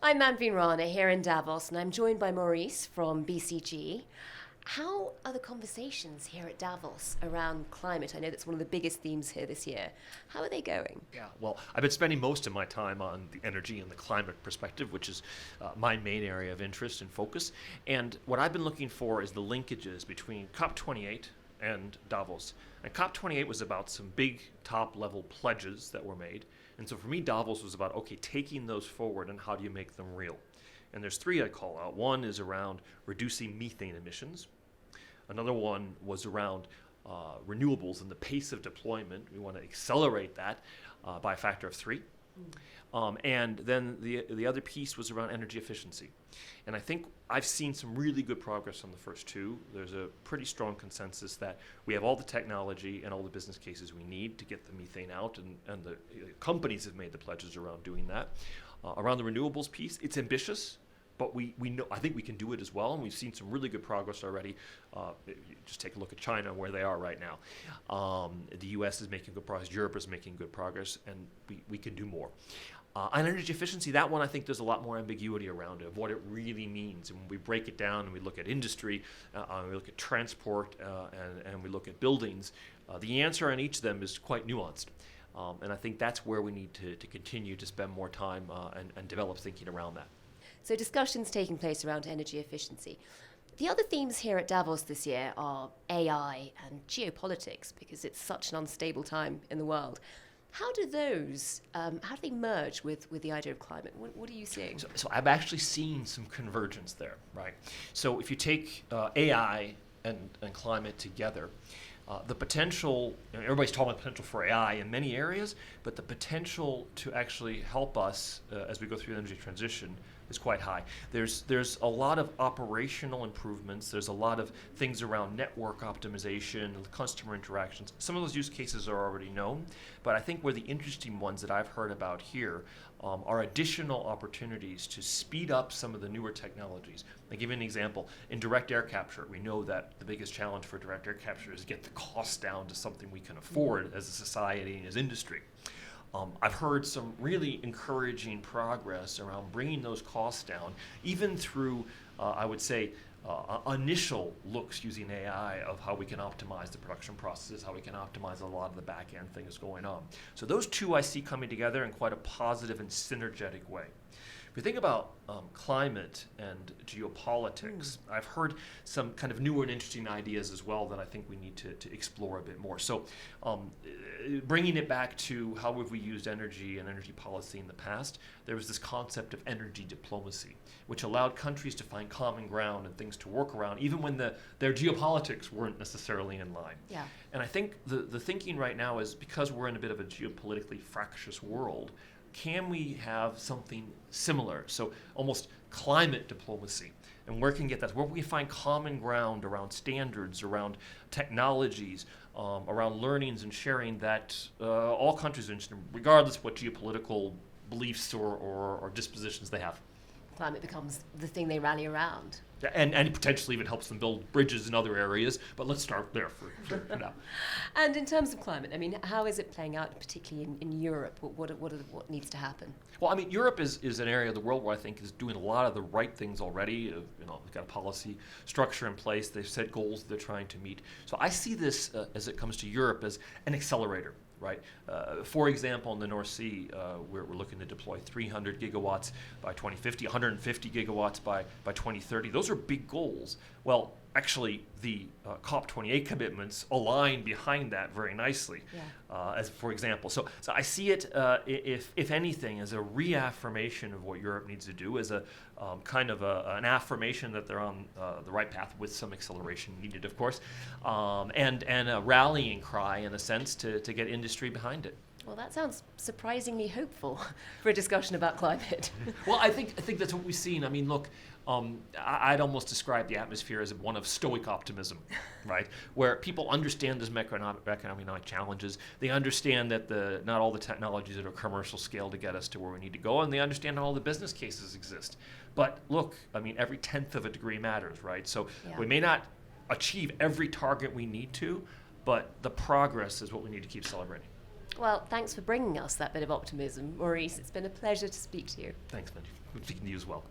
I'm Manveen Rana here in Davos, and I'm joined by Maurice from BCG. How are the conversations here at Davos around climate? I know that's one of the biggest themes here this year. How are they going? Yeah, well, I've been spending most of my time on the energy and the climate perspective, which is my main area of interest and focus. And what I've been looking for is the linkages between COP28 and Davos. And COP28 was about some big top-level pledges that were made. And so for me, Davos was about, okay, taking those forward and how do you make them real? And there's three I call out. One is around reducing methane emissions. Another one was around renewables and the pace of deployment. We want to accelerate that by a factor of 3. And then the other piece was around energy efficiency. And I think I've seen some really good progress on the first two. There's a pretty strong consensus that we have all the technology and all the business cases we need to get the methane out, and the companies have made the pledges around doing that. Around the renewables piece, it's ambitious, but we know, I think we can do it as well, and we've seen some really good progress already. Just take a look at China, where they are right now. The US is making good progress, Europe is making good progress, and we can do more. On energy efficiency, that one I think there's a lot more ambiguity around it, of what it really means. And when we break it down and we look at industry, we look at transport, and we look at buildings, the answer on each of them is quite nuanced. And I think that's where we need to continue to spend more time and develop thinking around that. So discussions taking place around energy efficiency. The other themes here at Davos this year are AI and geopolitics, because it's such an unstable time in the world. How do those, how do they merge with the idea of climate? What are you seeing? So I've actually seen some convergence there, right? So if you take AI and climate together, the potential, everybody's talking about the potential for AI in many areas, but the potential to actually help us as we go through the energy transition is quite high. There's a lot of operational improvements. There's a lot of things around network optimization, customer interactions. Some of those use cases are already known, but I think where the interesting ones that I've heard about here are additional opportunities to speed up some of the newer technologies. I'll give you an example. In direct air capture, we know that the biggest challenge for direct air capture is to get the cost down to something we can afford as a society and as industry. I've heard some really encouraging progress around bringing those costs down, even through, I would say, initial looks using AI of how we can optimize the production processes, how we can optimize a lot of the back-end things going on. So those two I see coming together in quite a positive and synergetic way. If you think about climate and geopolitics, I've heard some kind of newer and interesting ideas as well that I think we need to explore a bit more. So bringing it back to how have we used energy and energy policy in the past, there was this concept of energy diplomacy, which allowed countries to find common ground and things to work around, even when their geopolitics weren't necessarily in line. Yeah. And I think the thinking right now is, because we're in a bit of a geopolitically fractious world, can we have something similar? So almost climate diplomacy. And where can we get that? Where can we find common ground around standards, around technologies, around learnings and sharing that all countries are interested in, regardless of what geopolitical beliefs or dispositions they have. Climate becomes the thing they rally around. And it potentially even helps them build bridges in other areas, but let's start there for now. And in terms of climate, I mean, how is it playing out, particularly in Europe? What needs to happen? Well, I mean, Europe is an area of the world where I think is doing a lot of the right things already. They've got a policy structure in place. They've set goals they're trying to meet. So I see this, as it comes to Europe, as an accelerator. Right. For example, in the North Sea, we're looking to deploy 300 gigawatts by 2050, 150 gigawatts by 2030. Those are big goals. Well, actually, the COP28 commitments align behind that very nicely, as for example. So I see it, if anything, as a reaffirmation of what Europe needs to do, as a kind of an affirmation that they're on the right path, with some acceleration needed, of course, and a rallying cry, in a sense, to get industry behind it. Well, that sounds surprisingly hopeful for a discussion about climate. Well, I think that's what we've seen. I mean, look, I'd almost describe the atmosphere as one of stoic optimism, right? Where people understand these macroeconomic challenges. They understand that not all the technologies are at a commercial scale to get us to where we need to go, and they understand all the business cases exist. But look, I mean, every tenth of a degree matters, right? So we may not achieve every target we need to, but the progress is what we need to keep celebrating. Well, thanks for bringing us that bit of optimism, Maurice. It's been a pleasure to speak to you. Thanks, Mandy. Good speaking to you as well.